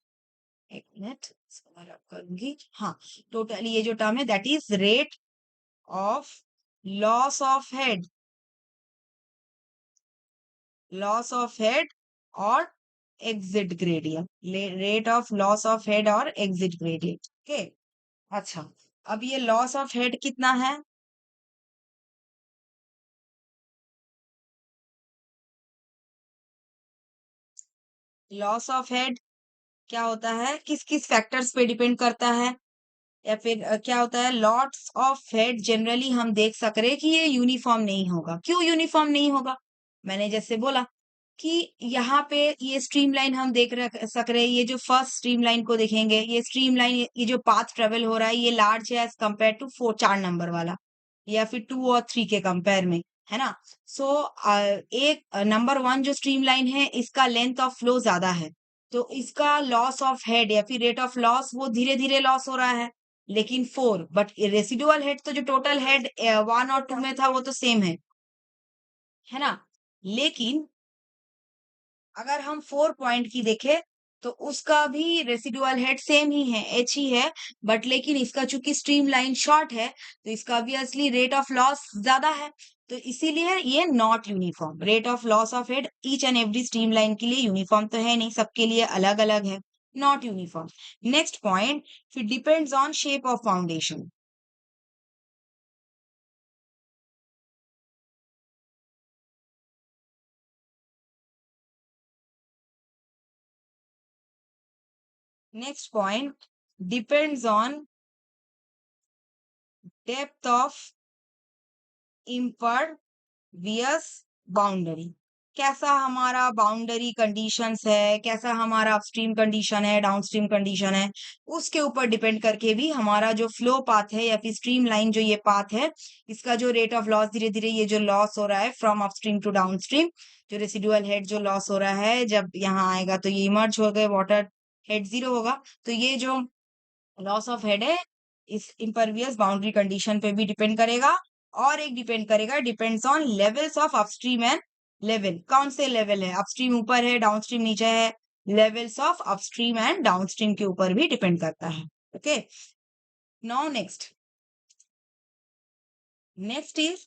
एक मिनट इसको मैं रब करूंगी, हाँ, टोटल ये जो टर्म है that is rate of loss of head, loss of head और exit gradient, rate of loss of head और एग्जिट ग्रेडियंट। ओके, अच्छा, अब ये लॉस ऑफ हेड कितना है, लॉस ऑफ हेड क्या होता है, किस किस फैक्टर्स पे डिपेंड करता है, या फिर क्या होता है, लॉट्स ऑफ हेड जनरली हम देख सक रहे कि ये यूनिफॉर्म नहीं होगा। क्यों यूनिफॉर्म नहीं होगा, मैंने जैसे बोला कि यहाँ पे ये स्ट्रीमलाइन हम देख सक रहे, ये जो फर्स्ट स्ट्रीमलाइन को देखेंगे, ये स्ट्रीमलाइन, ये जो पाथ ट्रेवल हो रहा है ये लार्ज है एज कम्पेयर टू 4 नंबर वाला, या फिर 2 और 3 के कंपेयर में, है ना। सो एक नंबर 1 जो स्ट्रीमलाइन है इसका लेंथ ऑफ फ्लो ज्यादा है, तो इसका लॉस ऑफ हेड या फिर रेट ऑफ लॉस वो धीरे धीरे लॉस हो रहा है। लेकिन 4 बट रेसिडुअल हेड तो जो टोटल हेड 1 और 2 में था वो तो सेम है ना। लेकिन अगर हम 4 पॉइंट की देखें तो उसका भी रेसिडुअल हेड सेम ही है, एच ही है, बट लेकिन इसका चूंकि स्ट्रीम लाइन शॉर्ट है तो इसका ऑब्वियसली रेट ऑफ लॉस ज्यादा है, तो इसीलिए ये not uniform. Rate of loss of head each and every stream line के लिए यूनिफॉर्म तो है नहीं, सबके लिए अलग अलग है, नॉट यूनिफॉर्म। नेक्स्ट पॉइंट, फिर depends on shape of foundation. Next point, depends on depth of impervious boundary. कैसा हमारा बाउंड्री कंडीशंस है, कैसा हमारा अपस्ट्रीम कंडीशन है, डाउनस्ट्रीम कंडीशन है, उसके ऊपर डिपेंड करके भी हमारा जो फ्लो पाथ है या फिर स्ट्रीम लाइन जो ये पाथ है, इसका जो रेट ऑफ लॉस धीरे धीरे ये जो लॉस हो रहा है फ्रॉम अपस्ट्रीम टू डाउनस्ट्रीम, जो रेसिडुअल हेड जो लॉस हो रहा है जब यहाँ आएगा तो ये इमर्ज हो गए, वाटर हेड जीरो होगा, तो ये जो लॉस ऑफ हेड है इस इम्परवियस बाउंड्री कंडीशन पे भी डिपेंड करेगा। और एक डिपेंड करेगा, depends on levels of upstream and level, कौन से लेवल है, अपस्ट्रीम ऊपर है डाउनस्ट्रीम नीचे है, levels of upstream and downstream के ऊपर भी डिपेंड करता है। Okay, now next is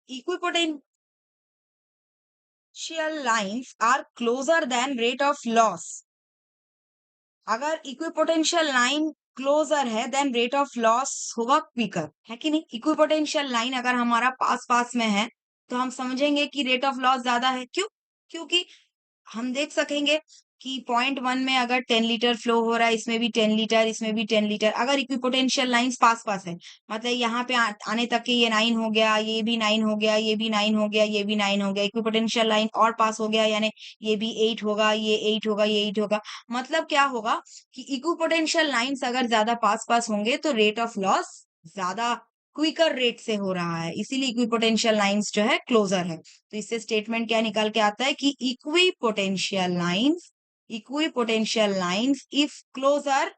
equipotential lines are closer then rate of loss. अगर इक्विपोटेंशियल लाइन क्लोजर है देन रेट ऑफ लॉस होगा क्विकर, है कि नहीं। इक्विपोटेंशियल लाइन अगर हमारा पास पास में है तो हम समझेंगे कि रेट ऑफ लॉस ज्यादा है, क्यों, क्योंकि हम देख सकेंगे कि पॉइंट 1 में अगर 10 लीटर फ्लो हो रहा है, इसमें भी 10 लीटर, इसमें भी 10 लीटर, अगर इक्विपोटेंशियल लाइंस पास पास है, मतलब यहाँ पे आने तक के ये 9 हो गया, ये भी 9 हो गया, ये भी 9 हो गया, ये भी 9 हो गया, इक्विपोटेंशियल लाइन और पास हो गया, यानी ये भी 8 होगा, ये 8 होगा, ये 8 होगा। मतलब क्या होगा कि इक्विपोटेंशियल लाइंस अगर ज्यादा पास पास होंगे तो रेट ऑफ लॉस ज्यादा क्विकर रेट से हो रहा है, इसीलिए इक्विपोटेंशियल लाइंस जो है क्लोजर है। तो इससे स्टेटमेंट क्या निकल के आता है कि इक्विपोटेंशियल लाइंस इफ क्लोजर,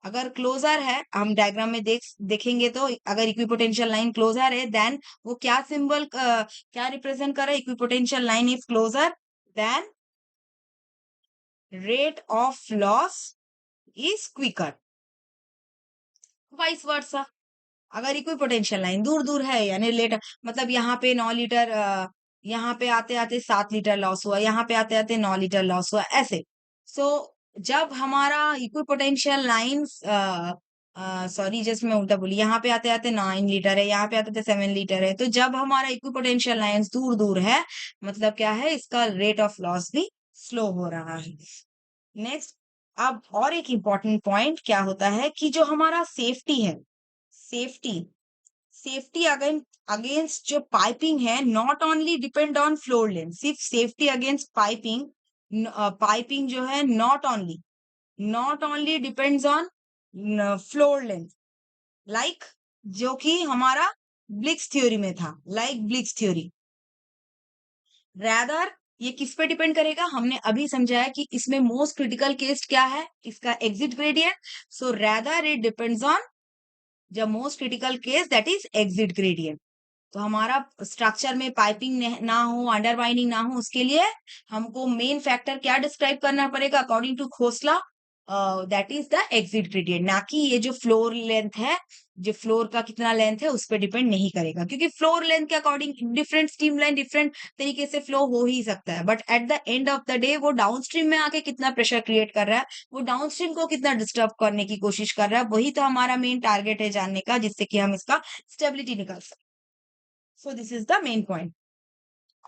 अगर क्लोजर है, हम डायग्राम में देखेंगे तो अगर इक्विपोटेंशियल लाइन क्लोजर है देन वो क्या सिंबल क्या रिप्रेजेंट कर रहा है, equipotential line if closer then rate of loss is quicker, vice versa. अगर इक्विपोटेंशियल लाइन दूर दूर है यानी लेट, मतलब यहाँ पे 9 लीटर, यहाँ पे आते आते 7 लीटर लॉस हुआ, यहाँ पे आते आते 9 लीटर लॉस हुआ, ऐसे। सो जब हमारा इक्विपोटेंशियल लाइंस सॉरी जस्ट मैं उल्टा बोली, यहाँ पे आते आते 9 लीटर है, यहाँ पे आते आते 7 लीटर है। तो जब हमारा इक्विपोटेंशियल लाइंस दूर दूर है, मतलब क्या है, इसका रेट ऑफ लॉस भी स्लो हो रहा है। नेक्स्ट, अब और एक इम्पॉर्टेंट पॉइंट क्या होता है कि जो हमारा सेफ्टी है, सेफ्टी सेफ्टी अगेंस्ट जो पाइपिंग है, not only depend on floor length. सिर्फ सेफ्टी अगेंस्ट पाइपिंग, पाइपिंग जो है not only depends on floor length, like जो कि हमारा ब्लिक्स थ्योरी में था, लाइक ब्लिक्स थ्योरी। रैदर ये किस पे डिपेंड करेगा, हमने अभी समझाया कि इसमें मोस्ट क्रिटिकल केस क्या है, इसका exit gradient. So rather it depends on the most critical case, that is exit gradient. तो हमारा स्ट्रक्चर में पाइपिंग ना हो, अंडरमाइनिंग ना हो, उसके लिए हमको मेन फैक्टर क्या डिस्क्राइब करना पड़ेगा according to Khosla, that is the exit gradient. ना कि ये जो फ्लोर लेंथ है, जो फ्लोर का कितना लेंथ है उस पर डिपेंड नहीं करेगा, क्योंकि फ्लोर लेंथ के according different stream line different तरीके से फ्लो हो ही सकता है, but at the end of the day वो डाउन स्ट्रीम में आके कितना प्रेशर क्रिएट कर रहा है, वो डाउन स्ट्रीम को कितना डिस्टर्ब करने की कोशिश कर रहा है, वही तो हमारा मेन टारगेट है जानने का, जिससे कि हम इसका स्टेबिलिटी निकाल सकें। So this is the main point.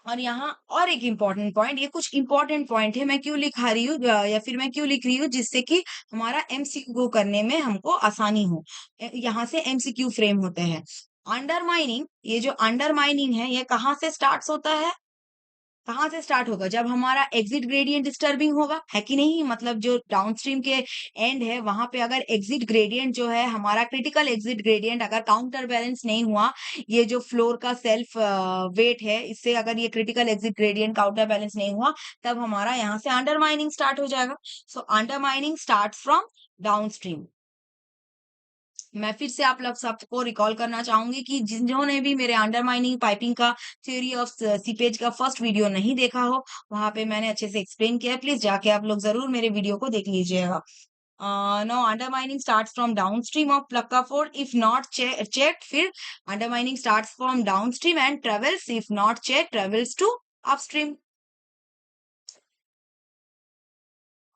और यहाँ और एक इम्पॉर्टेंट पॉइंट, ये कुछ इंपॉर्टेंट पॉइंट है, मैं क्यों लिखा रही हूँ या फिर मैं क्यों लिख रही हूँ, जिससे कि हमारा एमसीक्यू को करने में हमको आसानी हो। यहाँ से एमसीक्यू फ्रेम होते हैं। अंडरमाइनिंग, ये जो अंडरमाइनिंग है, ये कहाँ से स्टार्ट होता है, कहाँ से स्टार्ट होगा, जब हमारा एग्जिट ग्रेडियंट डिस्टर्बिंग होगा, है कि नहीं। मतलब जो डाउनस्ट्रीम के एंड है, वहां पे अगर एग्जिट ग्रेडियंट जो है हमारा क्रिटिकल एग्जिट ग्रेडियंट अगर काउंटर बैलेंस नहीं हुआ, ये जो फ्लोर का सेल्फ वेट है, इससे अगर ये critical exit gradient counter balance नहीं हुआ, तब हमारा यहाँ से अंडरमाइनिंग स्टार्ट हो जाएगा। सो अंडरमाइनिंग स्टार्ट फ्रॉम डाउनस्ट्रीम। मैं फिर से आप लोग सबको रिकॉल करना चाहूंगी कि जिन्होंने भी मेरे अंडरमाइनिंग पाइपिंग का थ्योरी ऑफ सीपेज का फर्स्ट वीडियो नहीं देखा हो, वहां पे मैंने अच्छे से एक्सप्लेन किया है, प्लीज जाके आप लोग जरूर मेरे वीडियो को देख लीजिएगा। No, undermining starts from downstream of pucca floor if not check, फिर undermining starts from downstream and travels if not check travels to upstream.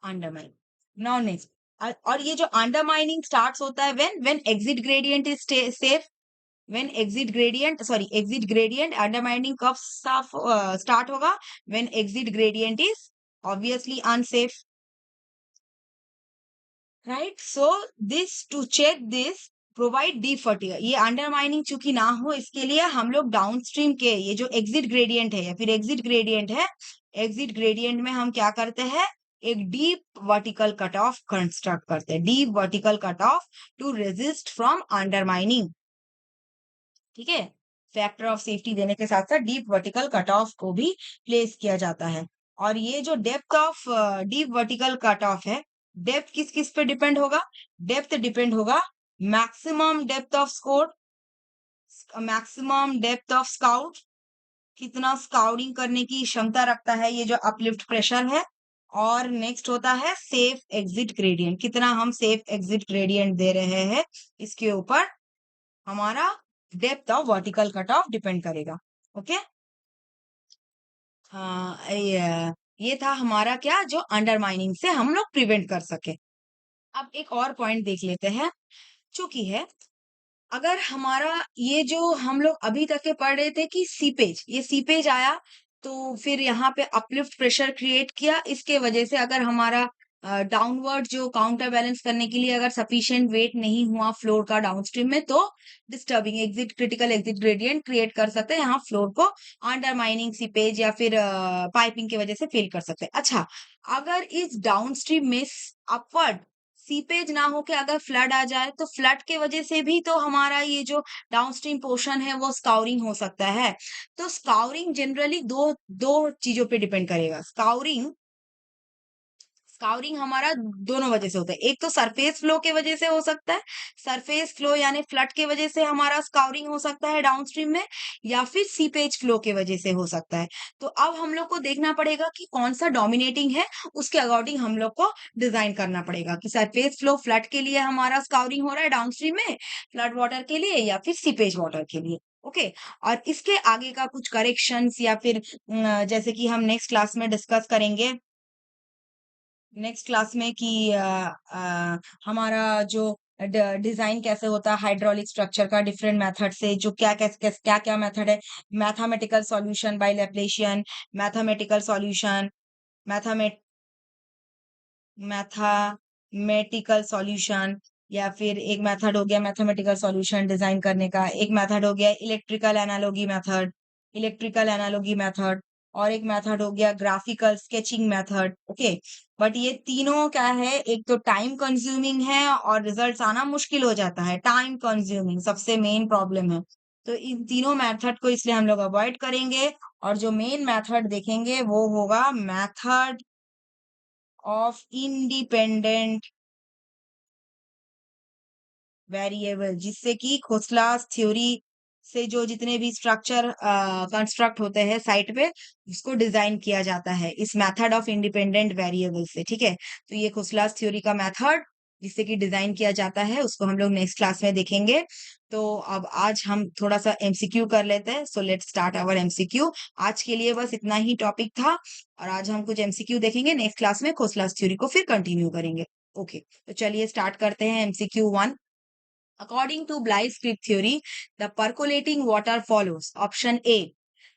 Undermine, now next, और ये जो अंडरमाइनिंग स्टार्ट्स होता है when exit gradient is safe, when exit gradient undermining कब start होगा, when exit gradient is obviously unsafe, right? So this to check this provide deep fatigue, ये undermining चूंकि ना हो, इसके लिए हम लोग डाउनस्ट्रीम के ये जो एग्जिट ग्रेडियंट है या फिर एग्जिट ग्रेडियंट है, एग्जिट ग्रेडियंट में हम क्या करते हैं, एक deep vertical cut off construct करते हैं, deep vertical cut off to resist from undermining. ठीक है, फैक्टर ऑफ सेफ्टी देने के साथ साथ डीप वर्टिकल कट ऑफ को भी प्लेस किया जाता है। और ये जो depth of deep vertical cut of है, डेप्थ किस किस पे डिपेंड होगा, डेप्थ डिपेंड होगा maximum depth off score, maximum depth of scout, कितना स्काउटिंग करने की क्षमता रखता है ये जो अपलिफ्ट प्रेशर है। और नेक्स्ट होता है सेफ एग्जिट ग्रेडियंट, कितना हम सेफ एग्जिट ग्रेडियंट दे रहे हैं, इसके ऊपर हमारा depth of vertical cut of depend करेगा। ओके, हाँ, ये था हमारा क्या, जो अंडरमाइनिंग से हम लोग प्रिवेंट कर सके। अब एक और पॉइंट देख लेते हैं, चूंकि है, अगर हमारा ये जो हम लोग अभी तक के पढ़ रहे थे कि सीपेज, ये सीपेज आया तो फिर यहाँ पे अपलिफ्ट प्रेशर क्रिएट किया, इसके वजह से अगर हमारा डाउनवर्ड जो काउंटर बैलेंस करने के लिए अगर सफिशिएंट वेट नहीं हुआ फ्लोर का डाउनस्ट्रीम में, तो disturbing exit critical exit gradient create कर सकते हैं, यहाँ फ्लोर को अंडरमाइनिंग सीपेज या फिर पाइपिंग की वजह से फेल कर सकते हैं। अच्छा, अगर इस डाउनस्ट्रीम में अपवर्ड सीपेज ना हो के अगर फ्लड आ जाए, तो फ्लड के वजह से भी तो हमारा ये जो डाउनस्ट्रीम पोर्शन है वो स्काउरिंग हो सकता है। तो स्काउरिंग जनरली दो दो चीजों पे डिपेंड करेगा। स्काउरिंग हमारा दोनों वजह से होता है, एक तो सरफेस फ्लो के वजह से हो सकता है, सरफेस फ्लो यानी फ्लड के वजह से हमारा स्काउरिंग हो सकता है डाउनस्ट्रीम में, या फिर सीपेज फ्लो के वजह से हो सकता है। तो अब हम लोग को देखना पड़ेगा कि कौन सा डोमिनेटिंग है, उसके अकॉर्डिंग हम लोग को डिजाइन करना पड़ेगा कि सरफेस फ्लो फ्लड के लिए हमारा स्काउरिंग हो रहा है डाउनस्ट्रीम में, फ्लड वाटर के लिए या फिर सीपेज वाटर के लिए। ओके, और इसके आगे का कुछ करेक्शंस या फिर जैसे कि हम नेक्स्ट क्लास में डिस्कस करेंगे, नेक्स्ट क्लास में कि हमारा जो डिजाइन कैसे होता है हाइड्रोलिक स्ट्रक्चर का डिफरेंट मेथड से, जो क्या क्या मेथड है, mathematical solution by Laplacian, mathematical solution, मैथमेट मैथमेटिकल सॉल्यूशन, या फिर एक मेथड हो गया मैथमेटिकल सॉल्यूशन डिजाइन करने का, एक मेथड हो गया इलेक्ट्रिकल एनालॉगी मेथड, और एक मेथड हो गया graphical sketching method. Okay, but ये तीनों क्या है, एक तो टाइम कंज्यूमिंग है और रिजल्ट्स आना मुश्किल हो जाता है, टाइम कंज्यूमिंग सबसे मेन प्रॉब्लम है। तो इन तीनों मेथड को इसलिए हम लोग अवॉइड करेंगे, और जो मेन मेथड देखेंगे वो होगा मेथड ऑफ इंडिपेंडेंट वेरिएबल, जिससे कि खोसलास थ्योरी से जो जितने भी स्ट्रक्चर कंस्ट्रक्ट होते हैं साइट पे, उसको डिजाइन किया जाता है इस मेथड ऑफ इंडिपेंडेंट वेरिएबल से। ठीक है, तो ये खोसलास थ्योरी का मेथड जिससे कि डिजाइन किया जाता है, उसको हम लोग नेक्स्ट क्लास में देखेंगे। तो अब आज हम थोड़ा सा एमसीक्यू कर लेते हैं। So let's start our MCQ. आज के लिए बस इतना ही टॉपिक था, और आज हम कुछ एमसीक्यू देखेंगे, नेक्स्ट क्लास में खोसलास थ्योरी को फिर कंटिन्यू करेंगे। ओके, तो चलिए स्टार्ट करते हैं MCQ 1। According to Bly's Creek theory, the percolating water follows option A,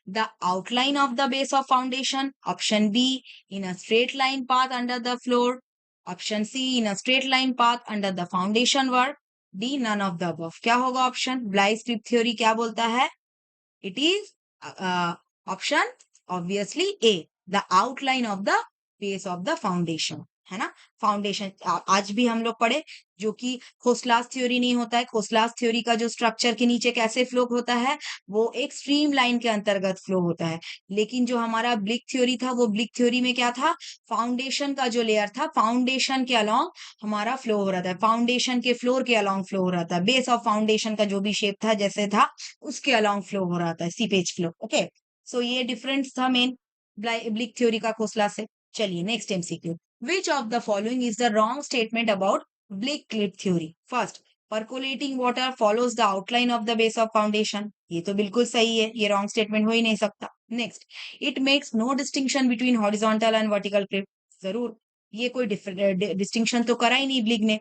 the outline of the base of foundation, option B, in a straight line path under the floor, option C, in a straight line path under the foundation work, D, none of the above. क्या होगा option? Bly's Creek theory क्या बोलता है? It is option obviously A, the outline of the base of the foundation, है ना। Foundation आज भी हम लोग पढ़े, जो कि खोसलास थ्योरी नहीं होता है। खोसलास थ्योरी का जो स्ट्रक्चर के नीचे कैसे फ्लो होता है, वो एक स्ट्रीम लाइन के अंतर्गत फ्लो होता है। लेकिन जो हमारा ब्लिक थ्योरी था, वो ब्लिक थ्योरी में क्या था, फाउंडेशन का जो लेयर था, फाउंडेशन के अलोंग हमारा फ्लो हो रहा था, फाउंडेशन के फ्लोर के अलोंग फ्लो हो रहा था, बेस ऑफ फाउंडेशन का जो भी शेप था जैसे था, उसके अलोंग फ्लो हो रहा था, सीपेज फ्लो। ओके, सो ये डिफरेंस था मेन ब्लिक थ्योरी का खोसला से। चलिए next MCQ. Which of the following is the wrong statement about Blake cliff theory? First, percolating water follows the outline of the base of foundation. ये तो बिल्कुल सही है, ये wrong statement हो ही नहीं सकता। Next, it makes no distinction between horizontal and vertical cliff. जरूर, ये कोई डिस्टिंक्शन तो करा ही नहीं ब्लिग ने।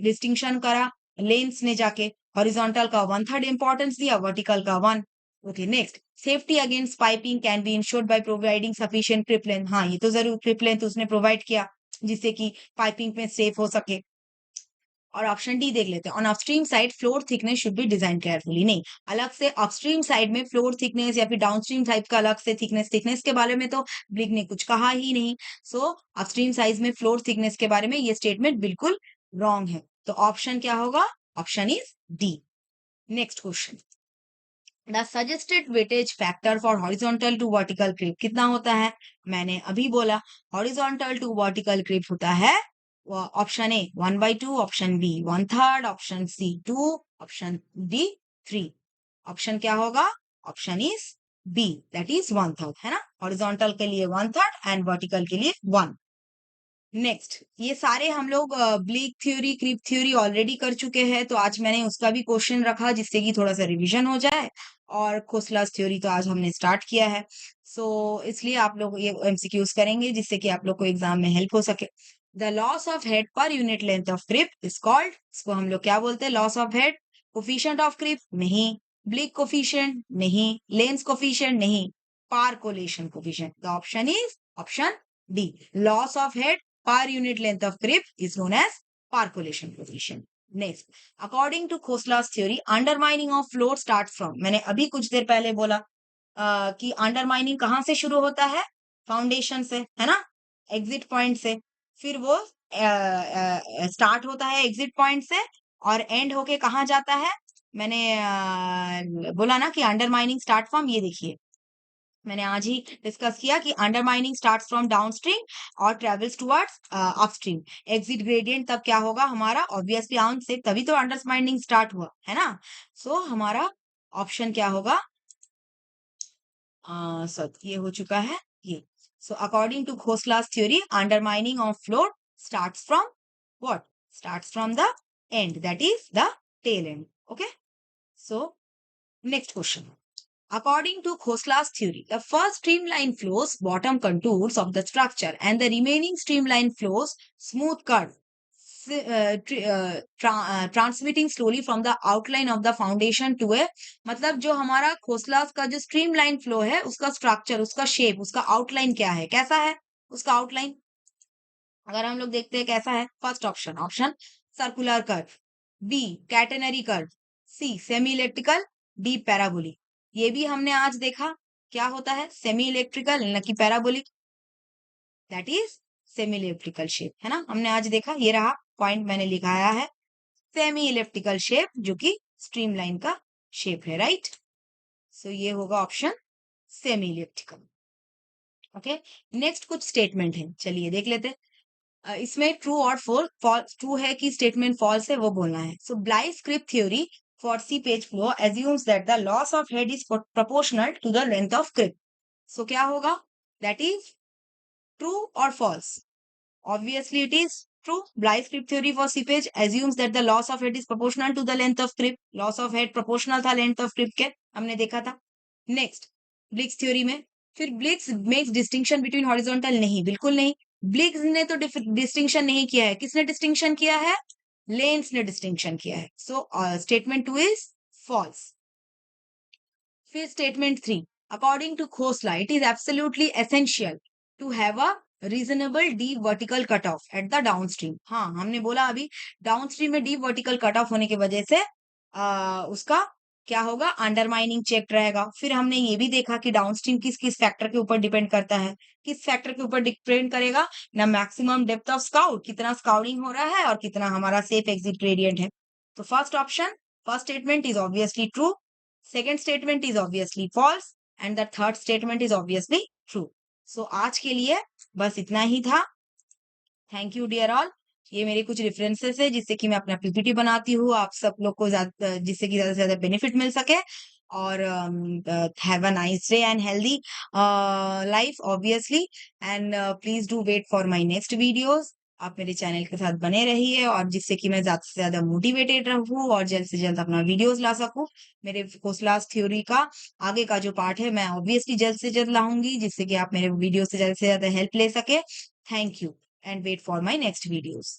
डिस्टिंक्शन करा लेंस ने जाके, हॉरिजॉन्टल का 1/3 इंपॉर्टेंस दिया, वर्टिकल का 1। Okay, next, safety against piping can be ensured by providing sufficient creep length. हाँ, ये तो जरूर क्रिप लेंथ उसने प्रोवाइड किया, जिससे कि पाइपिंग में सेफ हो सके। और ऑप्शन डी देख लेते हैं, on upstream side floor thickness should be design carefully. नहीं, अलग से अपस्ट्रीम साइड में फ्लोर थिकनेस या फिर डाउनस्ट्रीम साइड का अलग से थिकनेस के बारे में तो ब्लिग ने कुछ कहा ही नहीं। सो अपस्ट्रीम साइज में फ्लोर थिकनेस के बारे में ये स्टेटमेंट बिल्कुल रॉन्ग है। तो ऑप्शन क्या होगा? Option is D. Next question, the suggested weightage factor for horizontal to vertical creep कितना होता है? मैंने अभी बोला हॉरिजॉन्टल टू वर्टिकल क्रीप होता है option A 1/2, option B 1/3, option C 2, option D 3। Option क्या होगा? Option is B, that is 1/3, है ना। हॉरिजॉन्टल के लिए 1/3 एंड वर्टिकल के लिए 1। नेक्स्ट, ये सारे हम लोग Bligh theory creep theory already कर चुके हैं, तो आज मैंने उसका भी क्वेश्चन रखा जिससे कि थोड़ा सा रिवीजन हो जाए। और खोसलास थ्योरी तो आज हमने स्टार्ट किया है, सो इसलिए आप लोग ये एमसीक्यूज करेंगे जिससे कि आप लोग को एग्जाम में हेल्प हो सके। The loss of head per unit length of creep is called, इसको हम लोग क्या बोलते हैं? Loss of head. Coefficient of creep नहीं, ब्लिक कोफिशिएंट नहीं, लेंस कोफिशिएंट नहीं, percolation coefficient. The option is option D, loss of head per unit length of creep is known as percolation coefficient. Next, according to Khosla's theory, undermining of floor starts from, मैंने अभी कुछ देर पहले बोला कि undermining कहाँ से शुरू होता है? फाउंडेशन से, है ना, एग्जिट पॉइंट से। फिर वो स्टार्ट होता है एग्जिट पॉइंट से और एंड होके कहाँ जाता है? मैंने बोला ना कि अंडरमाइनिंग स्टार्ट फ्रॉम, ये देखिए मैंने आज ही डिस्कस किया कि अंडरमाइनिंग स्टार्ट्स फ्रॉम डाउनस्ट्रीम और travels towards upstream. Exit gradient तब क्या होगा हमारा? ऑब्वियसली आउन से, तभी तो अंडरमाइनिंग स्टार्ट हुआ, है ना। सो हमारा ऑप्शन क्या होगा? ये हो चुका है ये। So according to Khosla's theory, undermining of floor starts from what? Starts from the end, that is the tail end. Okay, so next question, According to Khosla's theory, the first streamline flows bottom contours of the structure and the remaining streamline flows smooth curve, transmitting slowly from the outline of the foundation to a, मतलब जो हमारा खोसलास का जो streamline flow है उसका structure, उसका shape, उसका outline क्या है, कैसा है उसका आउटलाइन, अगर हम लोग देखते हैं कैसा है, first option option circular curve, B catenary curve, C semi elliptical, D parabolic. ये भी हमने आज देखा क्या होता है, सेमी इलेक्ट्रिकल न कि parabolic, that is semi electrical shape, है ना, हमने आज देखा, ये रहा पॉइंट मैंने लिखाया है, सेमी इलेप्टिकल शेप जो कि स्ट्रीमलाइन का शेप है, राइट। सो ये होगा option semi elliptical. Okay, next कुछ स्टेटमेंट है, चलिए देख लेते हैं। इसमें ट्रू और फॉल्स, ट्रू है कि स्टेटमेंट फॉल्स है वो बोलना है। So Bligh's creep theory for seepage flow assumes that the loss of head is proportional to the length of creep. So क्या होगा, दैट इज ट्रू और false? Obviously, it is true. Bly's crib theory for seepage assumes that the loss of head is proportional to the length of crib. Loss of head proportional था length of crib के, हमने देखा था। Next, Blick's theory में, फिर Blick's makes distinction between horizontal, नहीं, बिल्कुल नहीं। Blick's ने तो distinction नहीं किया है, किसने distinction किया है? Lenz ने distinction किया है। So, statement 2 is false. फिर statement 3, according to Khosla, it is absolutely essential to have a reasonable deep vertical cut of eight the downstream. हाँ, हमने बोला अभी डाउनस्ट्रीम में डीप वर्टिकल कट ऑफ होने की वजह से उसका क्या होगा, अंडरमाइनिंग चेक रहेगा। फिर हमने ये भी देखा कि डाउनस्ट्रीम किस किस फैक्टर के ऊपर डिपेंड करता है, किस फैक्टर के ऊपर डिपेंड करेगा ना, मैक्सिमम डेप्थ ऑफ स्काउट, कितना स्काउटिंग हो रहा है और कितना हमारा सेफ एग्जिट ग्रेडियंट है। तो first option, first statement is obviously true, second statement is obviously false and the third statement is obviously true. So आज के लिए बस इतना ही था। Thank you dear all. ये मेरे कुछ रेफरेंसेस है जिससे कि मैं अपना पीपीटी बनाती हूँ, आप सब लोग को जिससे कि ज्यादा से ज्यादा बेनिफिट मिल सके। और have a nice day and healthy life obviously, and please do wait for my next videos. आप मेरे चैनल के साथ बने रहिए और जिससे कि मैं ज्यादा से ज्यादा मोटिवेटेड रहूं और जल्द से जल्द अपना वीडियोस ला सकूं। मेरे खोसलास थ्योरी का आगे का जो पार्ट है मैं ऑब्वियसली जल्द से जल्द लाऊंगी जिससे कि आप मेरे वीडियो से ज्यादा हेल्प ले सके। Thank you and wait for my next videos.